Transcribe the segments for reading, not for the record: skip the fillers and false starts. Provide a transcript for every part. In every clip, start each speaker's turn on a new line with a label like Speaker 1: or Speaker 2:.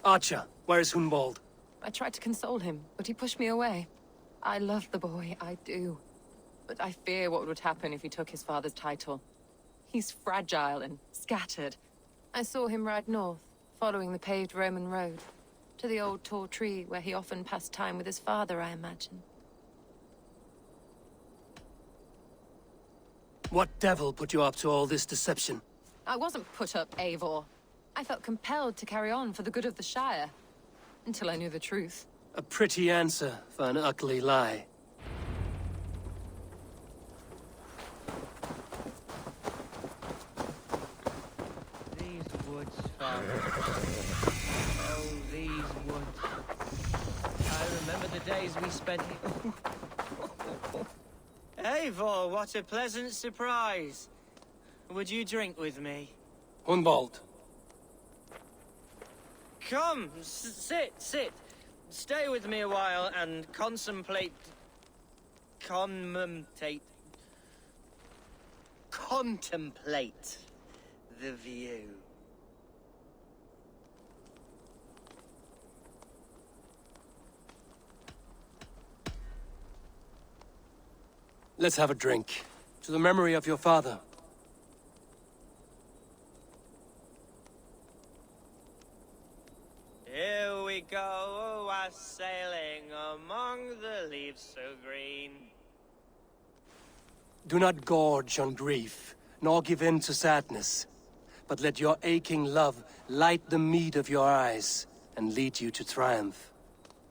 Speaker 1: Archer, where is Hunwald?
Speaker 2: I tried to console him, but he pushed me away. I love the boy, I do. But I fear what would happen if he took his father's title. He's fragile and scattered. I saw him ride north, following the paved Roman road. To the old tall tree where he often passed time with his father, I imagine.
Speaker 1: What devil put you up to all this deception?
Speaker 2: I wasn't put up, Eivor. I felt compelled to carry on for the good of the Shire. Until I knew the truth.
Speaker 1: A pretty answer for an ugly lie.
Speaker 3: These woods, Father. Oh, these woods. I remember the days we spent here. Eivor, what a pleasant surprise. Would you drink with me?
Speaker 1: Hunwald.
Speaker 3: Come, sit. Stay with me a while and contemplate the view.
Speaker 1: Let's have a drink. To the memory of your father.
Speaker 3: Here we go, sailing among the leaves so green.
Speaker 1: Do not gorge on grief, nor give in to sadness. But let your aching love light the mead of your eyes, and lead you to triumph.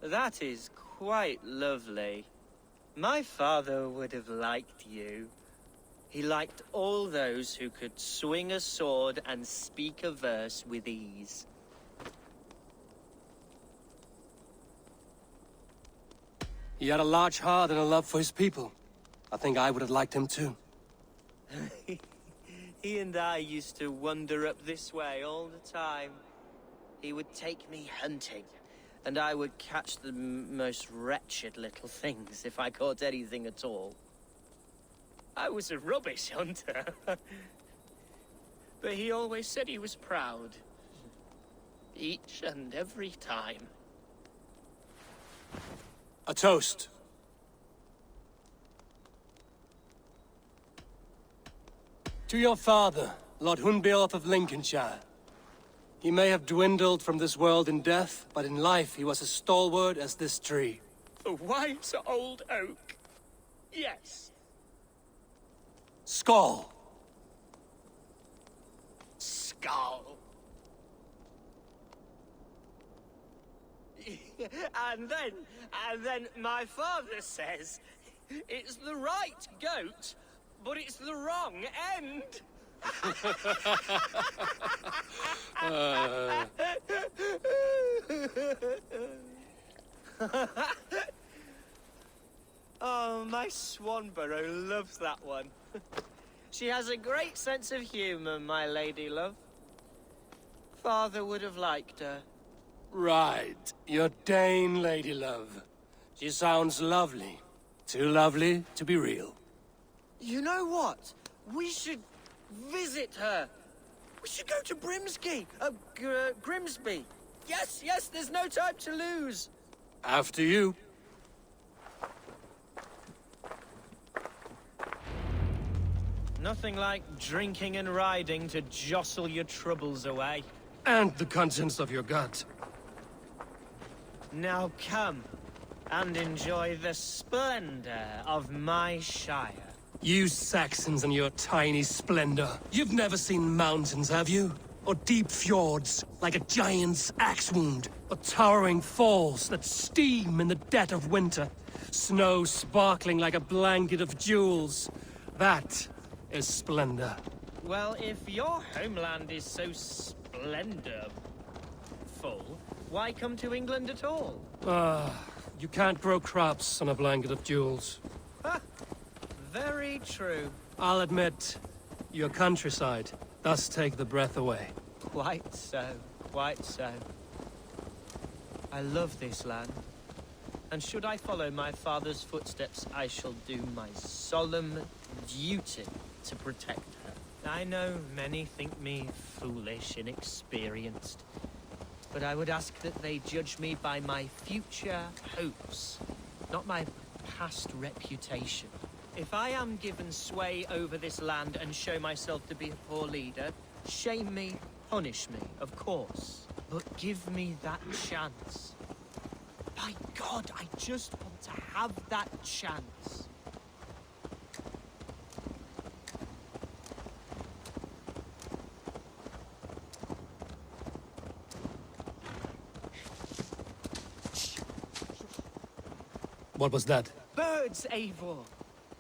Speaker 3: That is quite lovely. My father would have liked you. He liked all those who could swing a sword and speak a verse with ease.
Speaker 1: He had a large heart and a love for his people. I think I would have liked him too.
Speaker 3: He and I used to wander up this way all the time. He would take me hunting, and I would catch the most wretched little things if I caught anything at all. I was a rubbish hunter. But he always said he was proud. Each and every time.
Speaker 1: A toast. To your father, Lord Hunbeorth of Lincolnshire. He may have dwindled from this world in death, but in life he was as stalwart as this tree.
Speaker 3: A wise old oak. Yes.
Speaker 1: Skull.
Speaker 3: Skull. And then my father says, it's the right goat, but it's the wrong end. Oh, my Swanborough loves that one. She has a great sense of humor, my lady love. Father would have liked her.
Speaker 1: Right. Your Dane lady love. She sounds lovely. Too lovely to be real.
Speaker 3: You know what? We should visit her. We should go to Grimsby. Yes, there's no time to lose.
Speaker 1: After you.
Speaker 3: Nothing like drinking and riding to jostle your troubles away.
Speaker 1: And the contents of your gut.
Speaker 3: Now come and enjoy the splendor of my Shire.
Speaker 1: You Saxons and your tiny splendor. You've never seen mountains, have you? Or deep fjords, like a giant's axe wound. Or towering falls that steam in the dead of winter. Snow sparkling like a blanket of jewels. That is splendor.
Speaker 3: Well, if your homeland is so splendorful, why come to England at all?
Speaker 1: You can't grow crops on a blanket of jewels.
Speaker 3: Ha! Very true.
Speaker 1: I'll admit, your countryside does take the breath away.
Speaker 3: Quite so, quite so. I love this land. And should I follow my father's footsteps, I shall do my solemn duty to protect her. I know many think me foolish, inexperienced. But I would ask that they judge me by my future hopes, not my past reputation. If I am given sway over this land and show myself to be a poor leader, shame me, punish me, of course. But give me that chance. By God, I just want to have that chance.
Speaker 1: What was that?
Speaker 3: Birds, Eivor!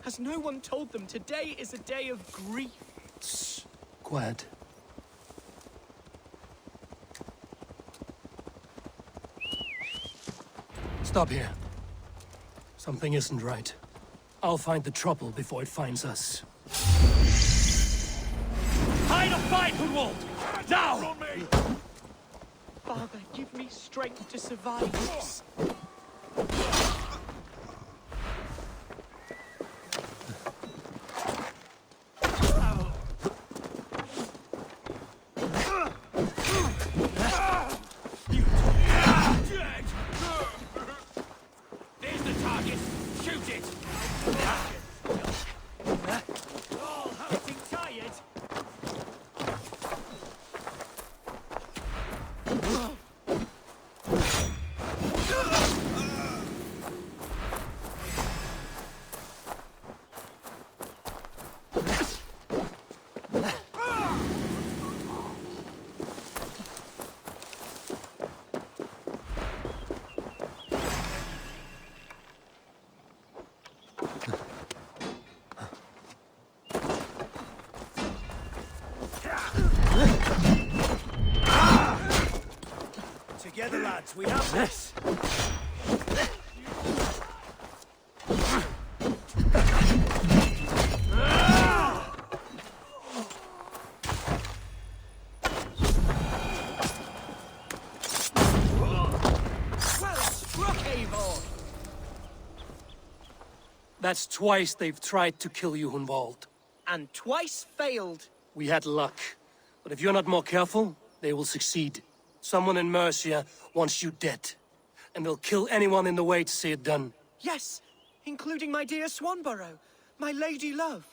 Speaker 3: Has no one told them today is a day of grief?
Speaker 1: Shh. Quiet. Stop here. Something isn't right. I'll find the trouble before it finds us. Hide or fight, Hunwald! Now!
Speaker 3: Father, give me strength to survive this.
Speaker 1: There's the target! Shoot it! All hunting tired!
Speaker 4: Together, lads, we have this.
Speaker 3: Well struck, Eivor!
Speaker 1: That's twice they've tried to kill you, Hunwald.
Speaker 3: And twice failed.
Speaker 1: We had luck. But if you're not more careful, they will succeed. Someone in Mercia wants you dead. And they'll kill anyone in the way to see it done.
Speaker 3: Yes, including my dear Swanborough, my lady love.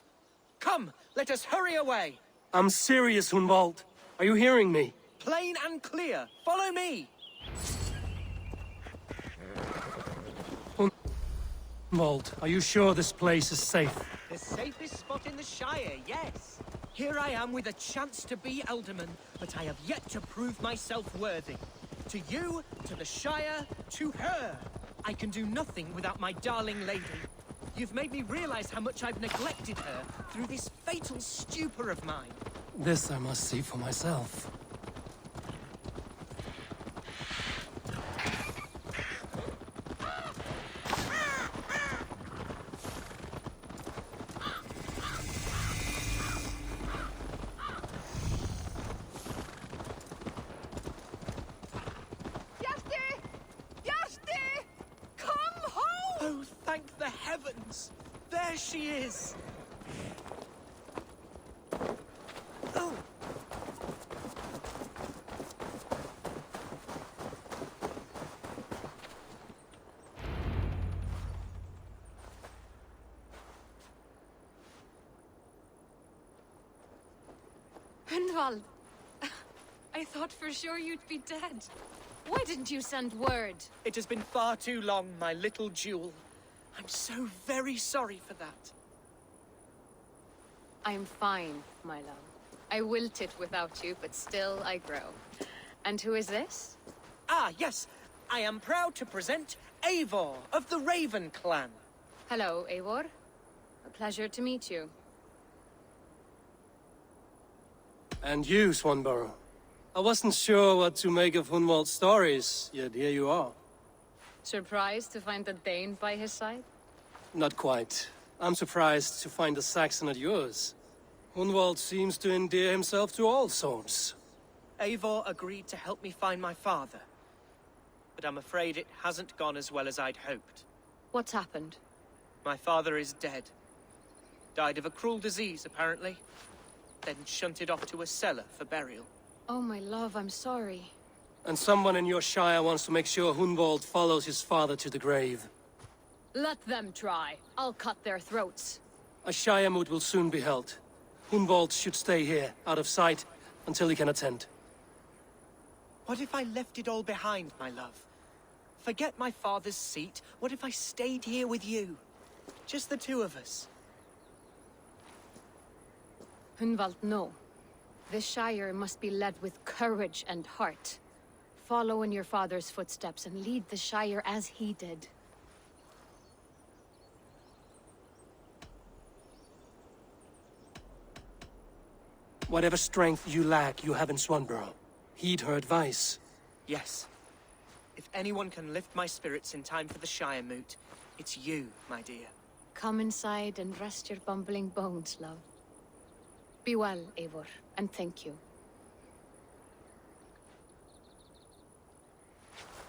Speaker 3: Come, let us hurry away.
Speaker 1: I'm serious, Hunwald. Are you hearing me?
Speaker 3: Plain and clear. Follow me.
Speaker 1: Hunwald, are you sure this place is safe?
Speaker 3: The safest spot in the Shire, yes. Here I am with a chance to be Alderman, but I have yet to prove myself worthy. To you, to the Shire, to her. I can do nothing without my darling lady. You've made me realize how much I've neglected her through this fatal stupor of mine.
Speaker 1: This I must see for myself.
Speaker 3: Oh, thank the heavens! There she is! Oh!
Speaker 2: Hunwald, I thought for sure you'd be dead.
Speaker 5: Why didn't you send word?
Speaker 3: It has been far too long, my little jewel. I'm so very sorry for that.
Speaker 5: I'm fine, my love. I wilted without you, but still I grow. And who is this?
Speaker 3: Ah, yes. I am proud to present Eivor of the Raven clan.
Speaker 5: Hello, Eivor. A pleasure to meet you.
Speaker 1: And you, Swanborough. I wasn't sure what to make of Hunwald's stories, yet here you are.
Speaker 5: Surprised to find a Dane by his side?
Speaker 1: Not quite. I'm surprised to find a Saxon at yours. Hunwald seems to endear himself to all souls.
Speaker 3: Eivor agreed to help me find my father. But I'm afraid it hasn't gone as well as I'd hoped.
Speaker 5: What's happened?
Speaker 3: My father is dead. Died of a cruel disease, apparently. Then shunted off to a cellar for burial.
Speaker 5: Oh, my love, I'm sorry.
Speaker 1: And someone in your Shire wants to make sure Hunwald follows his father to the grave.
Speaker 5: Let them try. I'll cut their throats.
Speaker 1: A Shiremoot will soon be held. Hunwald should stay here, out of sight, until he can attend.
Speaker 3: What if I left it all behind, my love? Forget my father's seat. What if I stayed here with you? Just the two of us.
Speaker 5: Hunwald, no. The Shire must be led with courage and heart. Follow in your father's footsteps and lead the Shire as he did.
Speaker 1: Whatever strength you lack, you have in Swanborough. Heed her advice.
Speaker 3: Yes. If anyone can lift my spirits in time for the Shiremoot, it's you, my dear.
Speaker 5: Come inside and rest your bumbling bones, love. Be well, Eivor, and thank you.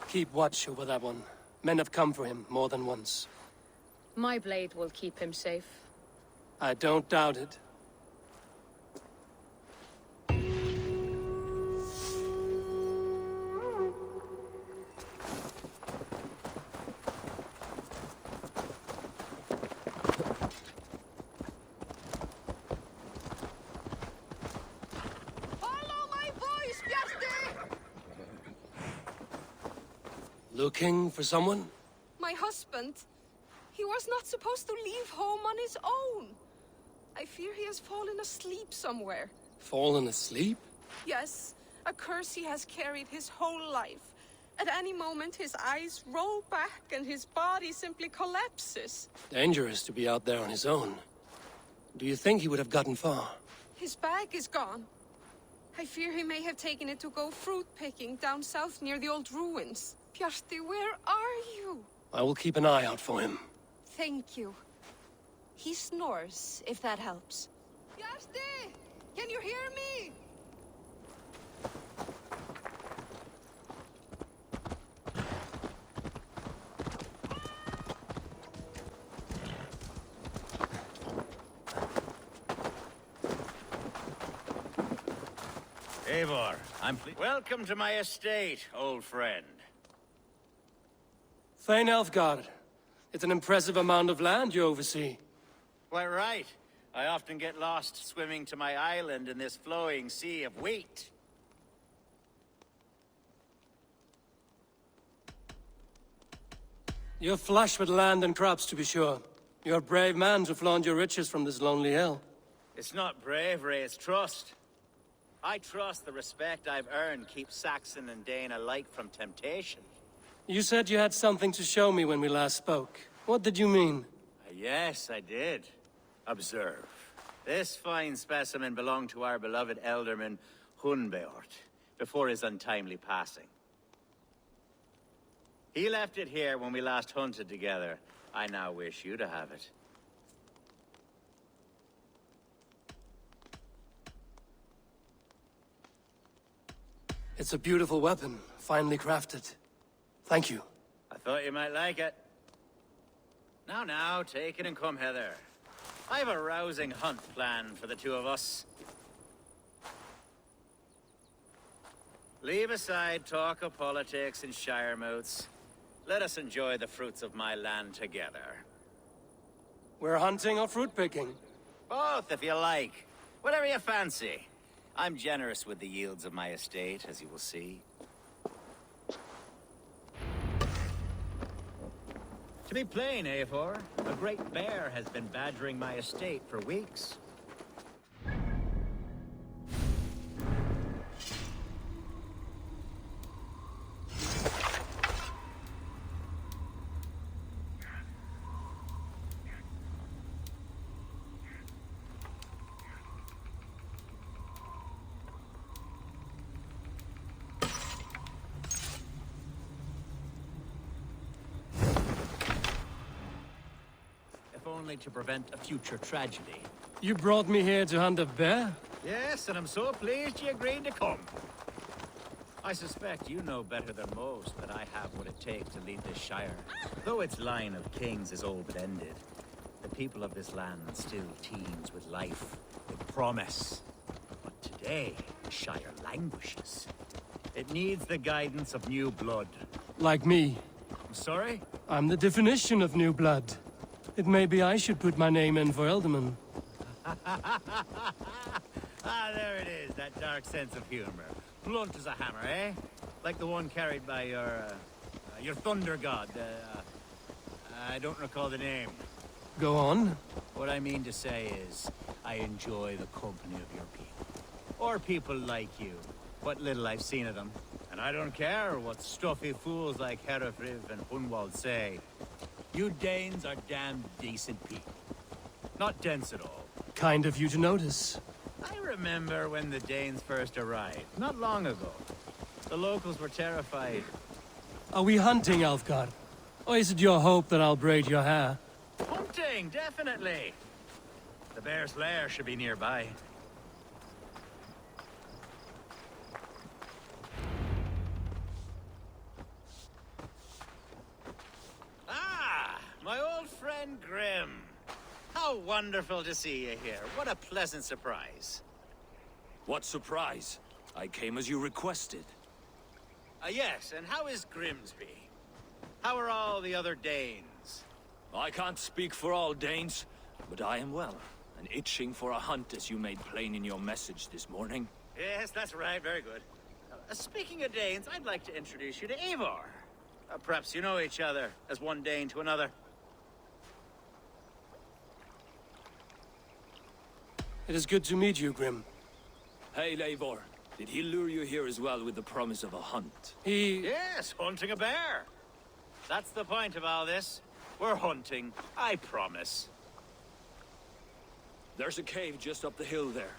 Speaker 1: Keep watch over that one. Men have come for him more than once.
Speaker 5: My blade will keep him safe.
Speaker 1: I don't doubt it. Looking for someone?
Speaker 6: My husband. He was not supposed to leave home on his own. I fear he has fallen asleep somewhere.
Speaker 1: Fallen asleep?
Speaker 6: Yes, a curse he has carried his whole life. At any moment, his eyes roll back and his body simply collapses.
Speaker 1: Dangerous to be out there on his own. Do you think he would have gotten far?
Speaker 6: His bag is gone. I fear he may have taken it to go fruit picking down south near the old ruins. Bjarti, where are you?
Speaker 1: I will keep an eye out for him.
Speaker 6: Thank you. He snores, if that helps. Bjarti! Can you hear me?
Speaker 7: Eivor, I'm pleased. Welcome to my estate, old friend.
Speaker 1: Thane Elfgard. It's an impressive amount of land you oversee.
Speaker 7: Quite right. I often get lost swimming to my island in this flowing sea of wheat.
Speaker 1: You're flush with land and crops, to be sure. You're a brave man to flaunt your riches from this lonely hill.
Speaker 7: It's not bravery, it's trust. I trust the respect I've earned keeps Saxon and Dane alike from temptation.
Speaker 1: You said you had something to show me when we last spoke. What did you mean?
Speaker 7: Yes, I did. Observe. This fine specimen belonged to our beloved elderman, Hunbeort, before his untimely passing. He left it here when we last hunted together. I now wish you to have it.
Speaker 1: It's a beautiful weapon, finely crafted. Thank you.
Speaker 7: I thought you might like it. Now, take it and come hither. I've a rousing hunt planned for the two of us. Leave aside talk of politics and Shiremoots. Let us enjoy the fruits of my land together.
Speaker 1: We're hunting or fruit picking?
Speaker 7: Both, if you like. Whatever you fancy. I'm generous with the yields of my estate, as you will see. To be plain, Eivor, a great bear has been badgering my estate for weeks. Only to prevent a future tragedy.
Speaker 1: You brought me here to hunt a bear?
Speaker 7: Yes, and I'm so pleased you agreed to come. I suspect you know better than most that I have what it takes to lead this Shire. Though its line of kings is all but ended, the people of this land still teems with life, with promise. But today, the Shire languishes. It needs the guidance of new blood.
Speaker 1: Like me.
Speaker 7: I'm sorry?
Speaker 1: I'm the definition of new blood. It may be I should put my name in for Elderman.
Speaker 7: Ah, there it is, that dark sense of humor. Blunt as a hammer, eh? Like the one carried by your thunder god. I don't recall the name.
Speaker 1: Go on.
Speaker 7: What I mean to say is, I enjoy the company of your people. Or people like you. What little I've seen of them. And I don't care what stuffy fools like Herefriv and Hunwald say. You Danes are damn decent people. Not dense at all.
Speaker 1: Kind of you to notice.
Speaker 7: I remember when the Danes first arrived, not long ago. The locals were terrified.
Speaker 1: Are we hunting, Alfgar? Or is it your hope that I'll braid your hair?
Speaker 7: Hunting, definitely. The bear's lair should be nearby. Ah, my old friend Grim. How wonderful to see you here. What a pleasant surprise.
Speaker 8: What surprise? I came as you requested.
Speaker 7: Yes, and how is Grimsby? How are all the other Danes?
Speaker 8: I can't speak for all Danes, but I am well, and itching for a hunt as you made plain in your message this morning.
Speaker 7: Yes, that's right. Very good. Speaking of Danes, I'd like to introduce you to Eivor. Perhaps you know each other, as one Dane to another.
Speaker 1: It is good to meet you, Grim.
Speaker 8: Hey, Eivor. Did he lure you here as well with the promise of a hunt?
Speaker 7: Yes, hunting a bear. That's the point of all this. We're hunting, I promise.
Speaker 8: There's a cave just up the hill there.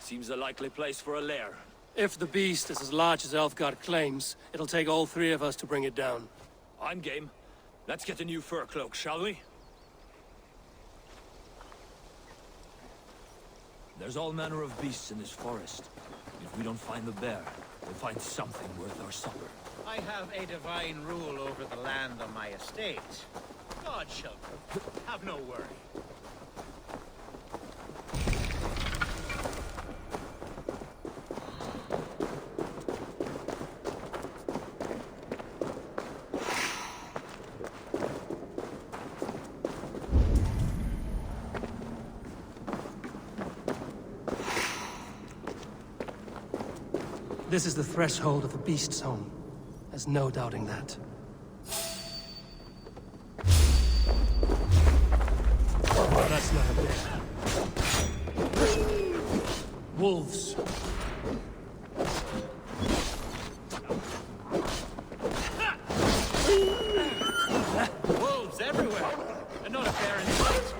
Speaker 8: Seems a likely place for a lair.
Speaker 1: If the beast is as large as Elfgard claims, it'll take all three of us to bring it down.
Speaker 8: I'm game. Let's get a new fur cloak, shall we? There's all manner of beasts in this forest. If we don't find the bear, we'll find something worth our supper.
Speaker 7: I have a divine rule over the land on my estate. God shelter. Have no worry.
Speaker 1: This is the threshold of the beast's home. There's no doubting that. That's not a bear. Wolves.
Speaker 7: Wolves everywhere, and not a bear in sight.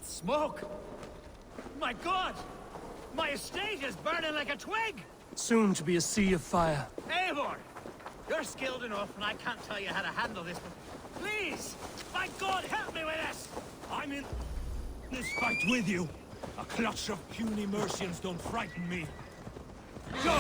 Speaker 7: Smoke! My God! My estate is burning like a twig!
Speaker 1: Soon to be a sea of fire.
Speaker 7: Eivor! You're skilled enough, and I can't tell you how to handle this, but please! My God, help me with this!
Speaker 8: I'm in this fight with you. A clutch of puny Mercians don't frighten me. Go!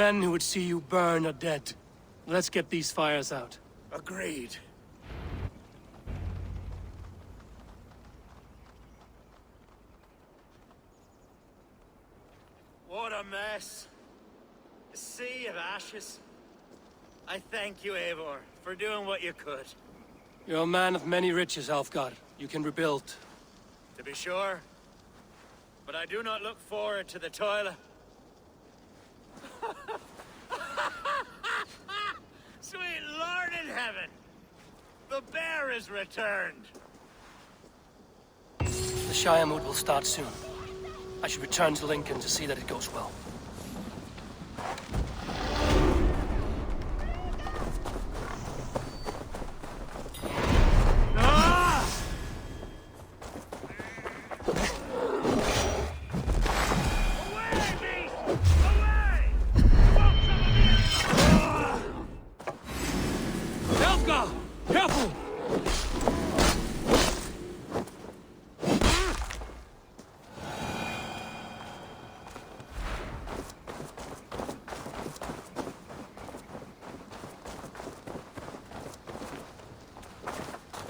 Speaker 1: men who would see you burn are dead. Let's get these fires out.
Speaker 4: Agreed.
Speaker 7: What a mess. A sea of ashes. I thank you, Eivor, for doing what you could.
Speaker 1: You're a man of many riches, Alfgar. You can rebuild.
Speaker 7: To be sure. But I do not look forward to the toil. Sweet Lord in heaven! The bear is returned!
Speaker 1: The Shiremoot will start soon. I should return to Lincoln to see that it goes well.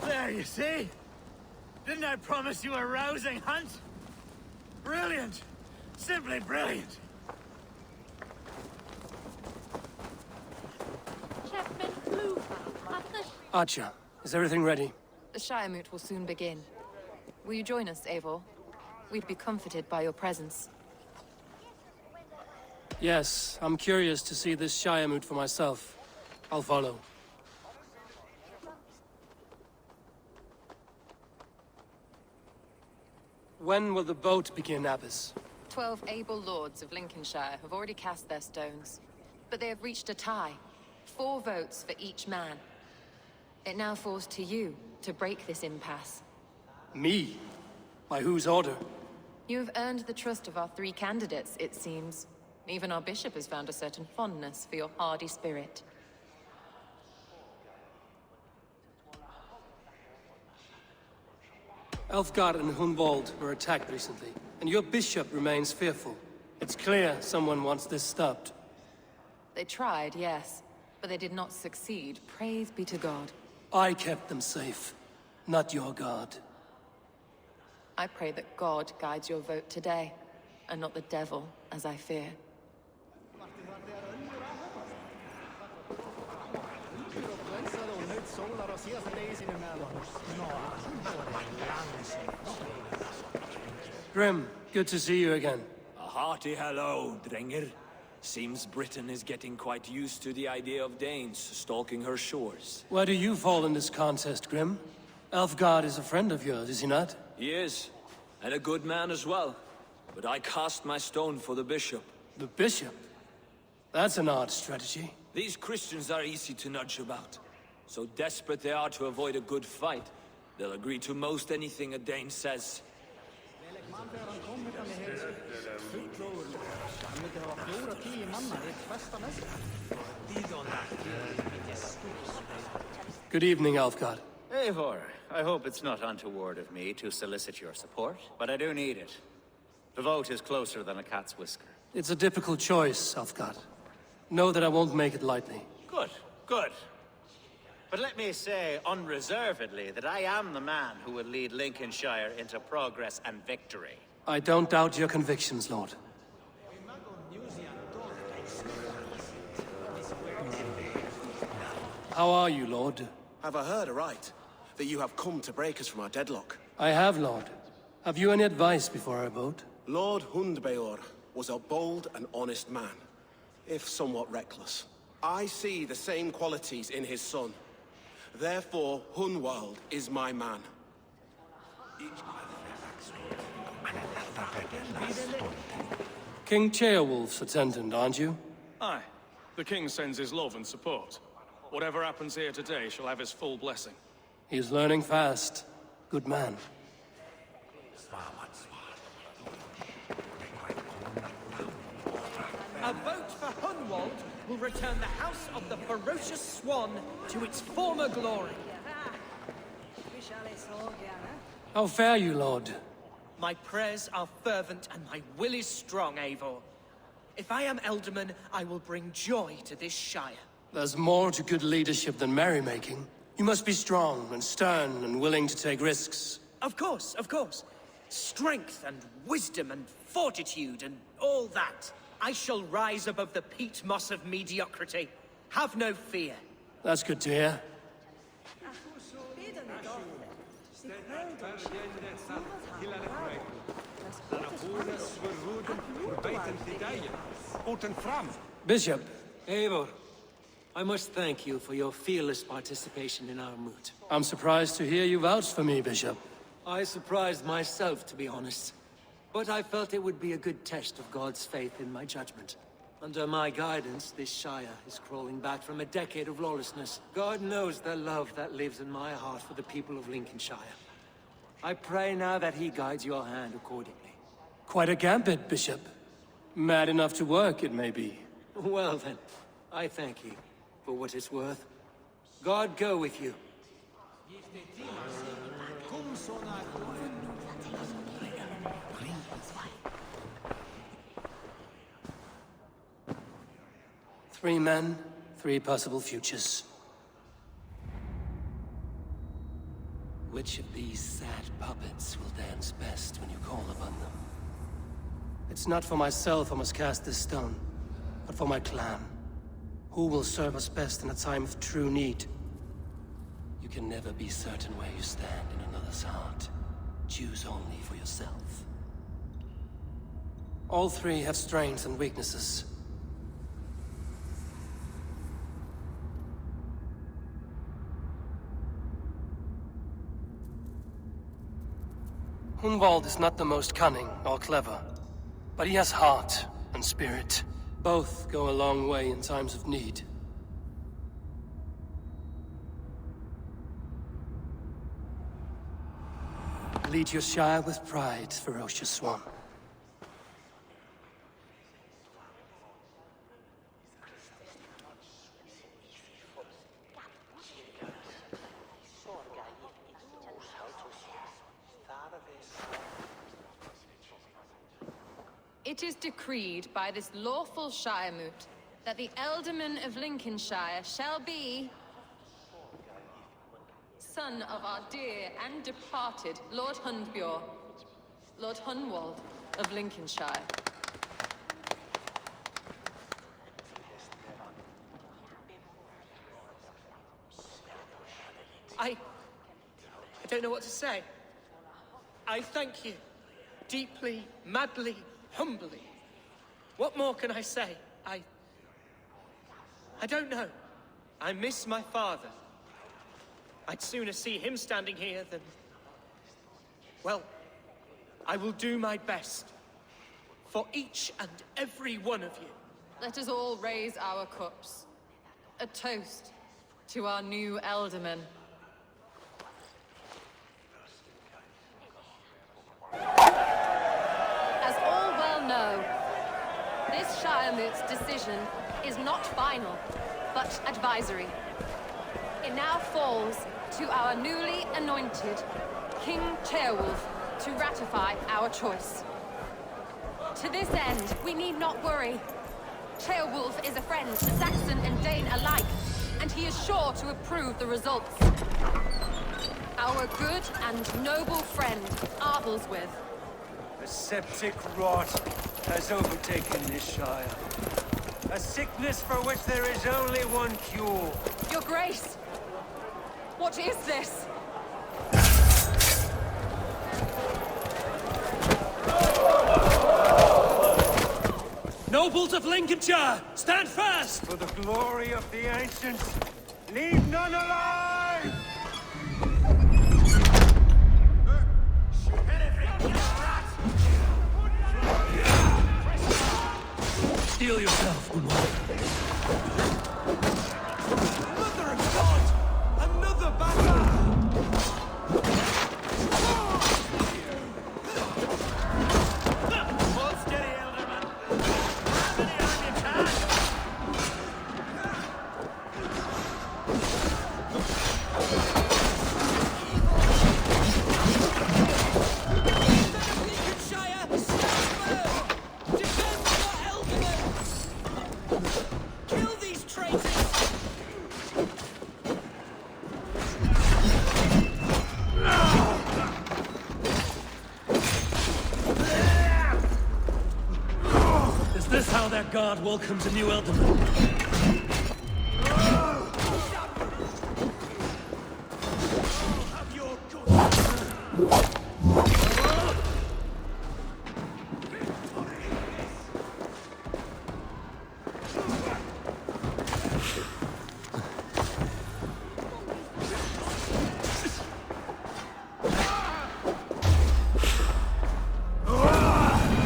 Speaker 7: There, you see? Didn't I promise you a rousing hunt? Brilliant! Simply brilliant!
Speaker 1: Archer, is everything ready?
Speaker 2: The Shiremoot will soon begin. Will you join us, Eivor? We'd be comforted by your presence.
Speaker 1: Yes, I'm curious to see this Shiremoot for myself. I'll follow. When will the boat begin, Abbess?
Speaker 2: 12 able lords of Lincolnshire have already cast their stones. But they have reached a tie. 4 votes for each man. It now falls to you to break this impasse.
Speaker 1: Me? By whose order?
Speaker 2: You have earned the trust of our 3 candidates, it seems. Even our bishop has found a certain fondness for your hardy spirit.
Speaker 1: Elfgar and Hunwald were attacked recently, and your bishop remains fearful. It's clear someone wants this stopped.
Speaker 2: They tried, yes, but they did not succeed. Praise be to God.
Speaker 1: I kept them safe, not your god.
Speaker 2: I pray that God guides your vote today, and not the devil, as I fear.
Speaker 1: Grim, good to see you again.
Speaker 8: A hearty hello, Drenger. Seems Britain is getting quite used to the idea of Danes stalking her shores.
Speaker 1: Where do you fall in this contest, Grim? Elfgar is a friend of yours, is he not?
Speaker 8: He is, and a good man as well. But I cast my stone for the bishop.
Speaker 1: The bishop? That's an odd strategy.
Speaker 8: These Christians are easy to nudge about. So desperate they are to avoid a good fight, they'll agree to most anything a Dane says.
Speaker 1: Good evening, Alfgar.
Speaker 7: Eivor, I hope it's not untoward of me to solicit your support, but I do need it. The vote is closer than a cat's whisker.
Speaker 1: It's a difficult choice, Alfgar. Know that I won't make it lightly.
Speaker 7: Good, good. But let me say unreservedly that I am the man who will lead Lincolnshire into progress and victory.
Speaker 1: I don't doubt your convictions, Lord. How are you, Lord?
Speaker 9: Have I heard aright that you have come to break us from our deadlock?
Speaker 1: I have, Lord. Have you any advice before our vote?
Speaker 9: Lord Hundbeor was a bold and honest man, if somewhat reckless. I see the same qualities in his son. Therefore, Hunwald is my man.
Speaker 1: King Ceolwulf's attendant, aren't you?
Speaker 10: Aye. The king sends his love and support. Whatever happens here today shall have his full blessing.
Speaker 1: He's learning fast. Good man.
Speaker 11: A vote for Hunwald will return the House of the Ferocious Swan to its former glory.
Speaker 1: How fare you, Lord?
Speaker 11: My prayers are fervent and my will is strong, Eivor. If I am Elderman, I will bring joy to this Shire.
Speaker 1: There's more to good leadership than merrymaking. You must be strong and stern and willing to take risks.
Speaker 11: Of course, of course. Strength and wisdom and fortitude and all that. I shall rise above the peat moss of mediocrity. Have no fear.
Speaker 1: That's good to hear. Bishop.
Speaker 12: Eivor, I must thank you for your fearless participation in our moot.
Speaker 1: I'm surprised to hear you vouch for me, Bishop.
Speaker 12: I surprised myself, to be honest. But I felt it would be a good test of God's faith in my judgment. Under my guidance, this Shire is crawling back from a decade of lawlessness. God knows the love that lives in my heart for the people of Lincolnshire. I pray now that he guides your hand accordingly.
Speaker 1: Quite a gambit, Bishop. Mad enough to work, it may be.
Speaker 12: Well then, I thank you for what it's worth. God go with you.
Speaker 1: 3 men, 3 possible futures. Which of these sad puppets will dance best when you call upon them? It's not for myself I must cast this stone, but for my clan. Who will serve us best in a time of true need? You can never be certain where you stand in another's heart. Choose only for yourself. All 3 have strengths and weaknesses. Hunwald is not the most cunning or clever, but he has heart and spirit. Both go a long way in times of need. Lead your Shire with pride, ferocious Swan.
Speaker 2: It is decreed by this lawful Shiremoot that the Ealdorman of Lincolnshire shall be son of our dear and departed Lord Hundbjorn, Lord Hunwald of Lincolnshire.
Speaker 11: I don't know what to say. I thank you. Deeply, madly, humbly. What more can I say? I don't know. I miss my father. I'd sooner see him standing here than... Well, I will do my best. For each and every one of you.
Speaker 2: Let us all raise our cups. A toast to our new Ealdorman. As all well know, this Shiremoot's decision is not final, but advisory. It now falls to our newly anointed King Ceolwulf to ratify our choice. To this end, we need not worry. Ceolwulf is a friend to Saxon and Dane alike, and he is sure to approve the results. Our good and noble friend, Arthelswith.
Speaker 13: A septic rot has overtaken this Shire. A sickness for which there is only one cure.
Speaker 2: Your Grace! What is this?
Speaker 1: Nobles of Lincolnshire, stand fast!
Speaker 13: For the glory of the ancients, leave none alive!
Speaker 1: Steel yourself, Unwald.
Speaker 4: Mother of God! Another battle!
Speaker 13: Hold steady, Elderman. How many on your task?
Speaker 11: Lincolnshire, stand firm! Defend your Ealdorman!
Speaker 1: God welcomes a new Elderman.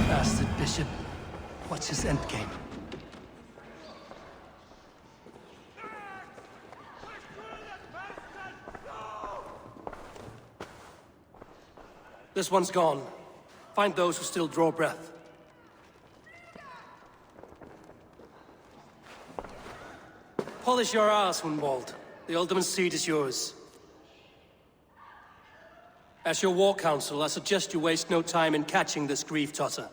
Speaker 1: Bastard Bishop. What's his endgame? This one's gone. Find those who still draw breath. Polish your ass, Hunwald. The Alderman's seat is yours. As your war council, I suggest you waste no time in catching this grief-tosser.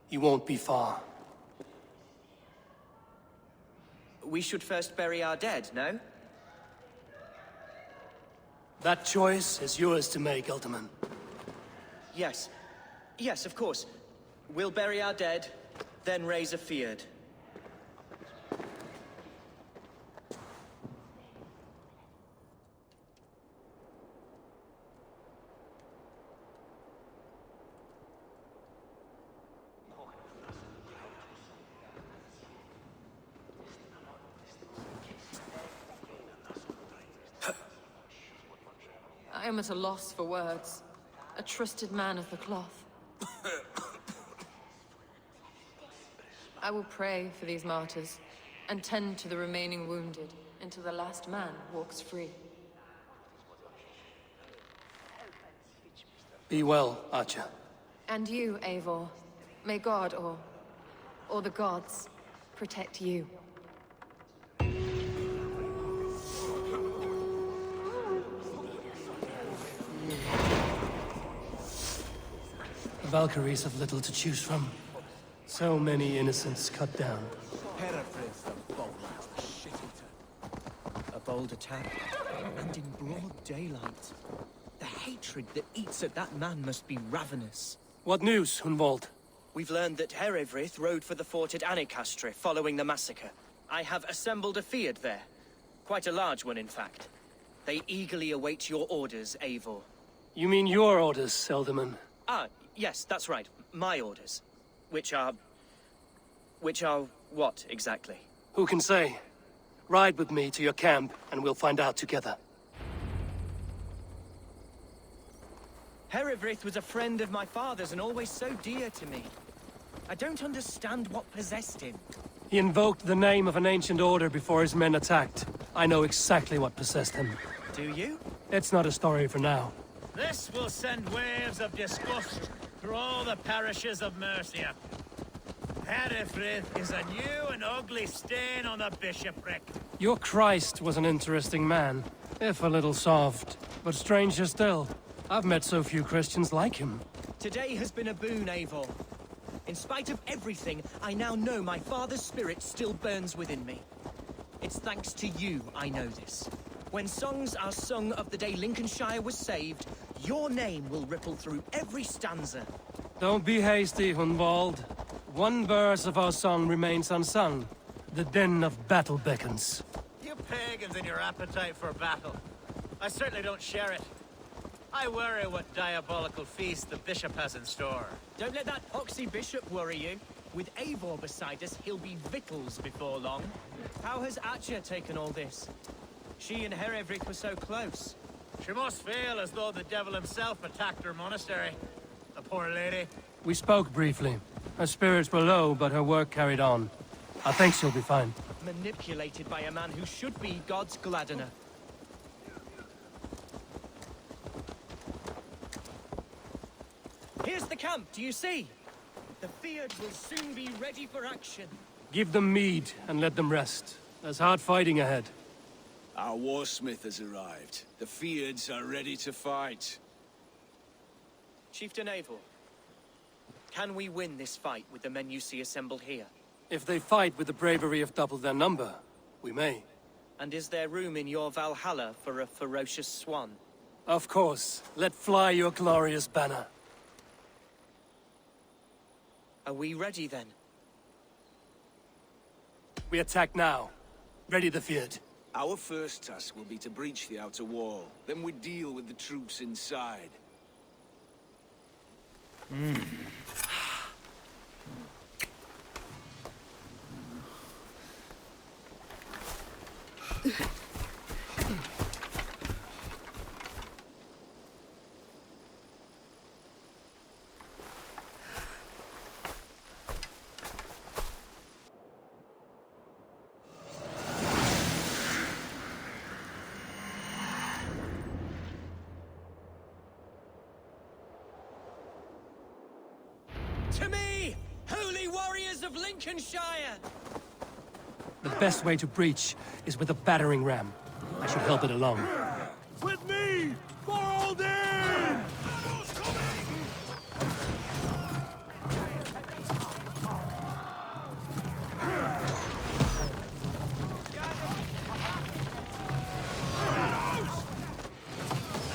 Speaker 1: He won't be far.
Speaker 3: We should first bury our dead, no?
Speaker 1: That choice is yours to make, Alderman.
Speaker 3: Yes. Yes, of course. We'll bury our dead, then raise a feard.
Speaker 2: I am at a loss for words. A trusted man of the cloth. I will pray for these martyrs, and tend to the remaining wounded, until the last man walks free.
Speaker 1: Be well, Archer.
Speaker 2: And you, Eivor. May God, or the gods, protect you.
Speaker 1: The Valkyries have little to choose from. So many innocents cut down.
Speaker 3: A bold attack, and in broad daylight. The hatred that eats at that man must be ravenous.
Speaker 1: What news, Hunwald?
Speaker 3: We've learned that Herewrith rode for the fort at Annikastre following the massacre. I have assembled a feard there. Quite a large one, in fact. They eagerly await your orders, Eivor.
Speaker 1: You mean your orders, Elderman?
Speaker 3: Ah, yes, that's right. My orders. Which are what, exactly?
Speaker 1: Who can say? Ride with me to your camp, and we'll find out together.
Speaker 3: Herewrith was a friend of my father's and always so dear to me. I don't understand what possessed him.
Speaker 1: He invoked the name of an ancient order before his men attacked. I know exactly what possessed him.
Speaker 3: Do you?
Speaker 1: It's not a story for now.
Speaker 7: This will send waves of disgust through all the parishes of Mercia. Herefrith is a new and ugly stain on the bishopric.
Speaker 1: Your Christ was an interesting man, if a little soft. But stranger still, I've met so few Christians like him.
Speaker 3: Today has been a boon, Eivor. In spite of everything, I now know my father's spirit still burns within me. It's thanks to you I know this. When songs are sung of the day Lincolnshire was saved, your name will ripple through every stanza.
Speaker 1: Don't be hasty, Hunwald. One verse of our song remains unsung. The din of battle beckons.
Speaker 7: You pagans and your appetite for battle. I certainly don't share it. I worry what diabolical feast the bishop has in store.
Speaker 3: Don't let that poxy bishop worry you. With Eivor beside us, he'll be victuals before long. How has Atcha taken all this? She and Herewrith were so close.
Speaker 7: She must feel as though the devil himself attacked her monastery. The poor lady.
Speaker 1: We spoke briefly. Her spirits were low, but her work carried on. I think she'll be fine.
Speaker 3: Manipulated by a man who should be God's gladdener. Here's the camp, do you see? The Feard will soon be ready for action.
Speaker 1: Give them mead and let them rest. There's hard fighting ahead.
Speaker 14: Our warsmith has arrived. The Feards are ready to fight.
Speaker 3: Chieftain Eivor, can we win this fight with the men you see assembled here?
Speaker 1: If they fight with the bravery of double their number, we may.
Speaker 3: And is there room in your Valhalla for a ferocious swan?
Speaker 1: Of course. Let fly your glorious banner.
Speaker 3: Are we ready then?
Speaker 1: We attack now. Ready the Fjord.
Speaker 14: Our first task will be to breach the outer wall. Then we deal with the troops inside.
Speaker 11: To me, holy warriors of Lincolnshire!
Speaker 1: The best way to breach is with a battering ram. I should help it along.
Speaker 4: With me! For Alden!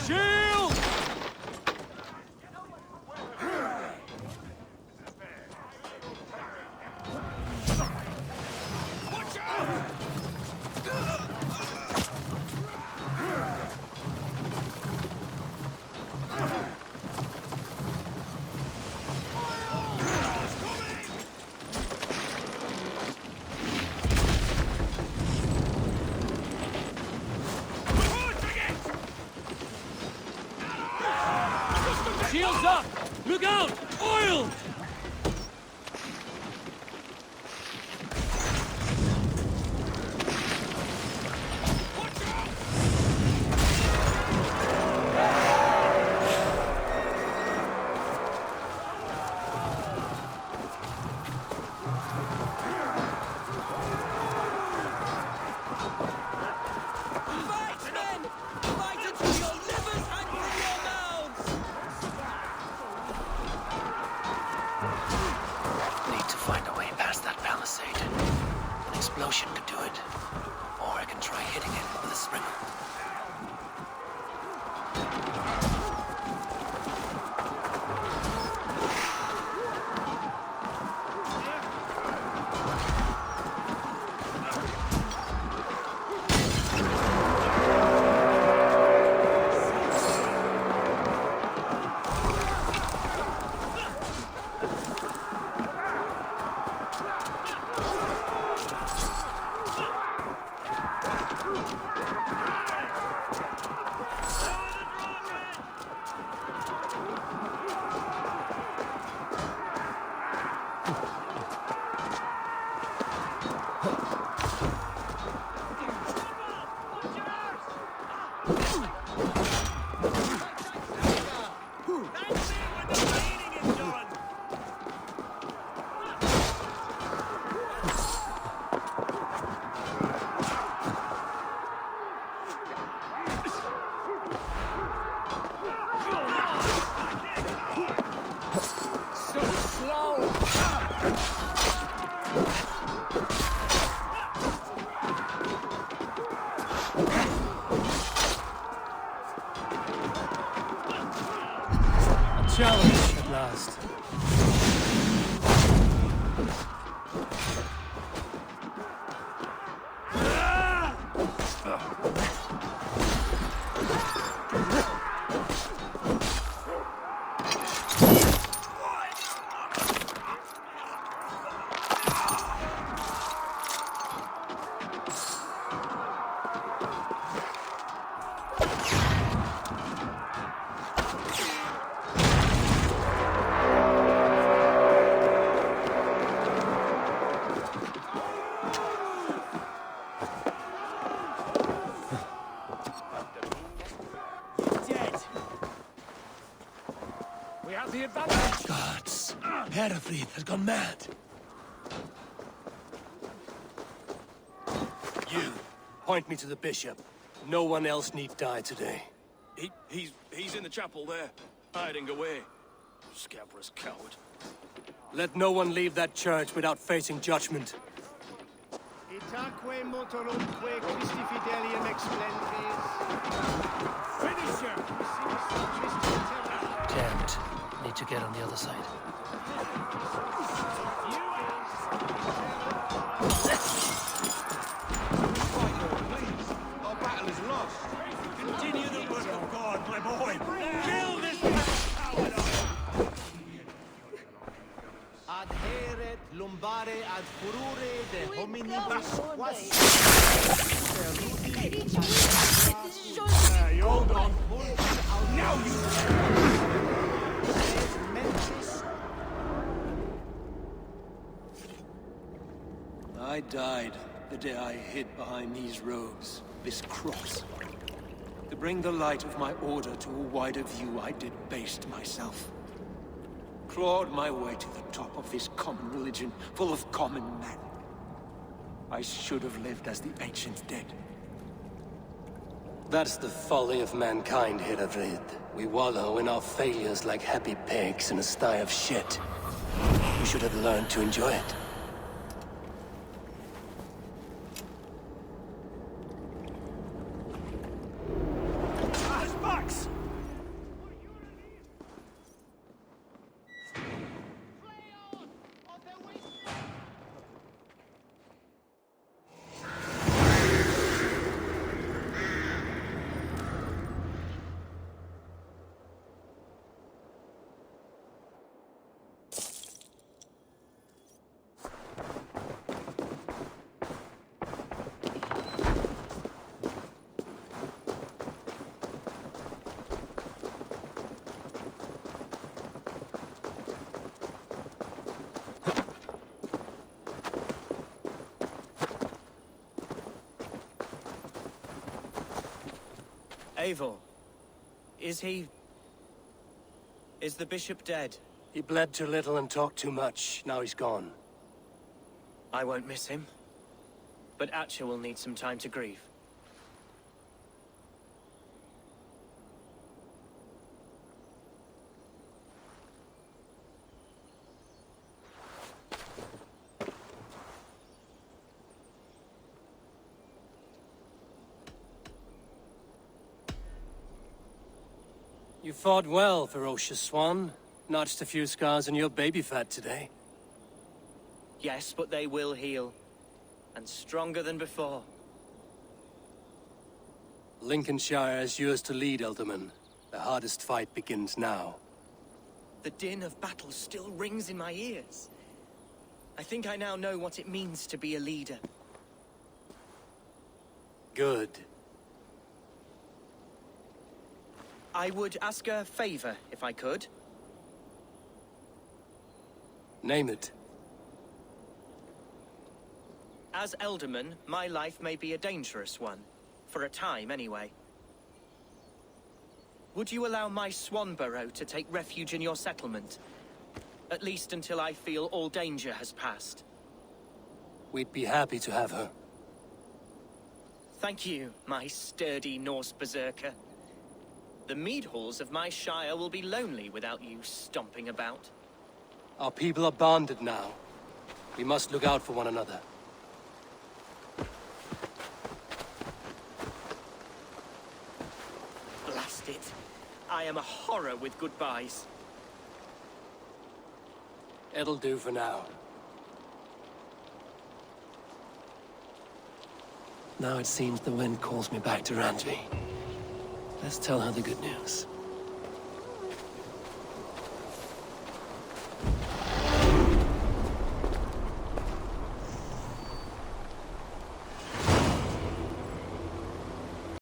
Speaker 1: Shield! Shields up! Look out! Oil!
Speaker 11: Fight, men! Fight until your livers hang from your mouths!
Speaker 1: Need to find a way past that palisade. An explosion could do it. Or I can try hitting it with a springle. Challenge at last.
Speaker 4: The advantage!
Speaker 1: Gods! Herefried has gone mad. You, point me to the bishop. No one else need die today.
Speaker 10: He's in the chapel there, hiding away. Scabrous coward.
Speaker 1: Let no one leave that church without facing judgment.
Speaker 4: Itaque motorumque Christi fidelium explendis. Finisher!
Speaker 1: Damn it. Need to get on the other side.
Speaker 14: ad furore de hominibus quas.
Speaker 4: Hey, hold on. Now you...
Speaker 12: I died the day I hid behind these robes, this cross. To bring the light of my order to a wider view, I debased myself. Clawed my way to the top of this common religion, full of common men. I should have lived as the ancients did.
Speaker 1: That's the folly of mankind, Hiravrid. We wallow in our failures like happy pigs in a sty of shit. We should have learned to enjoy it.
Speaker 3: Eivor, is the bishop dead?
Speaker 1: He bled too little and talked too much. Now he's gone.
Speaker 3: I won't miss him. But Atcha will need some time to grieve.
Speaker 1: You fought well, ferocious swan. Notched a few scars on your baby fat today.
Speaker 3: Yes, but they will heal. And stronger than before.
Speaker 1: Lincolnshire is yours to lead, Elderman. The hardest fight begins now.
Speaker 3: The din of battle still rings in my ears. I think I now know what it means to be a leader.
Speaker 1: Good.
Speaker 3: I would ask a favor, if I could.
Speaker 1: Name it.
Speaker 3: As Elderman, my life may be a dangerous one. For a time, anyway. Would you allow my Swanborough to take refuge in your settlement? At least until I feel all danger has passed.
Speaker 1: We'd be happy to have her.
Speaker 3: Thank you, my sturdy Norse berserker. The mead halls of my shire will be lonely without you stomping about.
Speaker 1: Our people are bonded now. We must look out for one another.
Speaker 3: Blast it. I am a horror with goodbyes.
Speaker 1: It'll do for now. Now it seems the wind calls me back to Randvi. Let's tell her the good news.